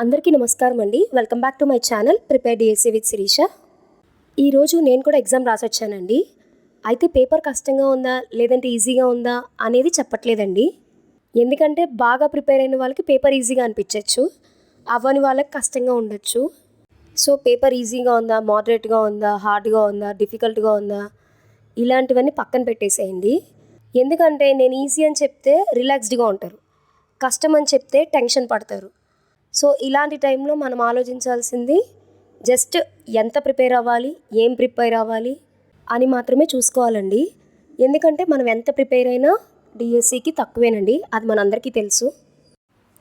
అందరికీ నమస్కారం అండి. Welcome back to my channel prepare DSC with Sirisha. ఈరోజు నేను కూడా ఎగ్జామ్ రాసొచ్చానండి. అయితే పేపర్ కష్టంగా ఉందా లేదంటే ఈజీగా ఉందా అనేది చెప్పట్లేదండి. ఎందుకంటే బాగా ప్రిపేర్ అయిన వాళ్ళకి పేపర్ ఈజీగా అనిపించవచ్చు, అవ్వని వాళ్ళకి కష్టంగా ఉండొచ్చు. సో పేపర్ ఈజీగా ఉందా, మోడరేట్గా ఉందా, హార్డ్గా ఉందా, డిఫికల్ట్గా ఉందా, ఇలాంటివన్నీ పక్కన పెట్టేసేయండి. ఎందుకంటే నేను ఈజీ అని చెప్తే రిలాక్స్డ్గా ఉంటారు, కష్టం అని చెప్తే టెన్షన్ పడతారు. సో ఇలాంటి టైంలో మనం ఆలోచించాల్సింది జస్ట్ ఎంత ప్రిపేర్ అవ్వాలి, ఏం ప్రిపేర్ అవ్వాలి అని మాత్రమే చూసుకోవాలండి. ఎందుకంటే మనం ఎంత ప్రిపేర్ అయినా డిఎస్సికి తక్కువేనండి, అది మనందరికీ తెలుసు.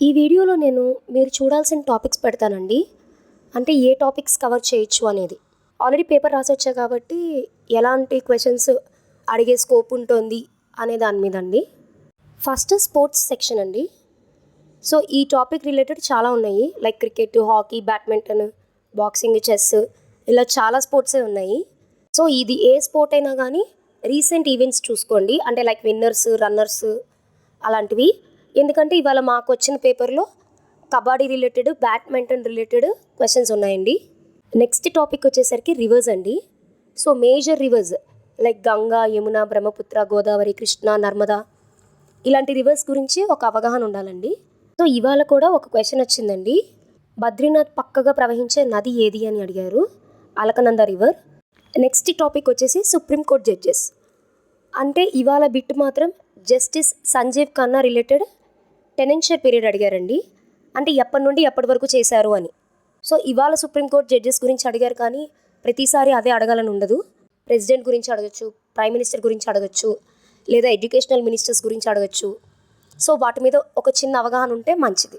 ఈ వీడియోలో నేను మీరు చూడాల్సిన టాపిక్స్ పెడతానండి. అంటే ఏ టాపిక్స్ కవర్ చేయొచ్చు అనేది. ఆల్రెడీ పేపర్ రాసొచ్చా కాబట్టి ఎలాంటి క్వశ్చన్స్ అడిగే స్కోప్ ఉంటుంది అనే దాని మీద అండి. ఫస్ట్ స్పోర్ట్స్ సెక్షన్ అండి. సో ఈ టాపిక్ రిలేటెడ్ చాలా ఉన్నాయి, like cricket, hockey, badminton, boxing, chess, ఇలా చాలా స్పోర్ట్సే ఉన్నాయి. సో ఇది ఏ స్పోర్ట్ అయినా కానీ రీసెంట్ ఈవెంట్స్ చూసుకోండి, అంటే లైక్ విన్నర్స్, రన్నర్స్ అలాంటివి. ఎందుకంటే ఇవాళ మాకు వచ్చిన పేపర్లో kabaddi related, badminton related questions ఉన్నాయండి. నెక్స్ట్ టాపిక్ వచ్చేసరికి రివర్స్ అండి. So major reverse like Ganga, Yamuna, Brahmaputra, Godavari, Krishna, Narmada, ఇలాంటి రివర్స్ గురించి ఒక అవగాహన ఉండాలండి. సో ఇవాళ కూడా ఒక క్వశ్చన్ వచ్చిందండి. బద్రీనాథ్ పక్కగా ప్రవహించే నది ఏది అని అడిగారు. అలకనంద రివర్. నెక్స్ట్ టాపిక్ వచ్చేసి సుప్రీంకోర్టు జడ్జెస్. అంటే ఇవాళ బిట్ మాత్రం justice Sanjiv Khanna related tenure period అడిగారండి. అంటే ఎప్పటి నుండి ఎప్పటి వరకు చేశారు అని. సో ఇవాళ సుప్రీంకోర్టు జడ్జెస్ గురించి అడిగారు, కానీ ప్రతిసారి అదే అడగాలని ఉండదు. ప్రెసిడెంట్ గురించి అడగచ్చు, ప్రైమ్ మినిస్టర్ గురించి అడగచ్చు, లేదా ఎడ్యుకేషనల్ మినిస్టర్స్ గురించి అడగచ్చు. సో వాటి మీద ఒక చిన్న అవగాహన ఉంటే మంచిది.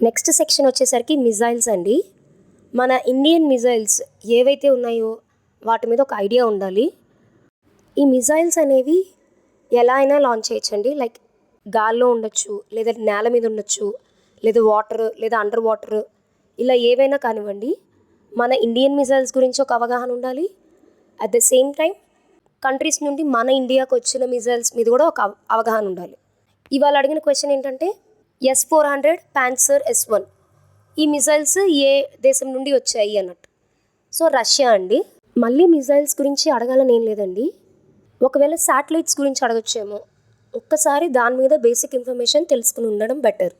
నెక్స్ట్ సెక్షన్ వచ్చేసరికి మిజైల్స్ అండి. మన ఇండియన్ మిజైల్స్ ఏవైతే ఉన్నాయో వాటి మీద ఒక ఐడియా ఉండాలి. ఈ మిజైల్స్ అనేవి ఎలా అయినా లాంచ్ చేయొచ్చండి. లైక్ గాల్లో ఉండొచ్చు, లేదా నేల మీద ఉండొచ్చు, లేదా వాటర్, లేదా అండర్ వాటర్, ఇలా ఏవైనా కానివ్వండి. మన ఇండియన్ మిజైల్స్ గురించి ఒక అవగాహన ఉండాలి. At the same time countries నుండి మన ఇండియాకు వచ్చిన మిజైల్స్ మీద కూడా ఒక అవగాహన ఉండాలి. ఇవాళ అడిగిన క్వశ్చన్ ఏంటంటే S-400 ప్యాన్సర్ S-1 ఈ మిజైల్స్ ఏ దేశం నుండి వచ్చాయి అన్నట్టు. సో రష్యా అండి. మళ్ళీ మిజైల్స్ గురించి అడగాలని ఏం లేదండి. ఒకవేళ శాటిలైట్స్ గురించి అడగచ్చేమో, ఒక్కసారి దాని మీద బేసిక్ ఇన్ఫర్మేషన్ తెలుసుకుని ఉండడం బెటర్.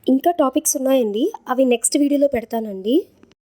ఇంకా టాపిక్స్ ఉన్నాయండి, అవి నెక్స్ట్ వీడియోలో పెడతానండి.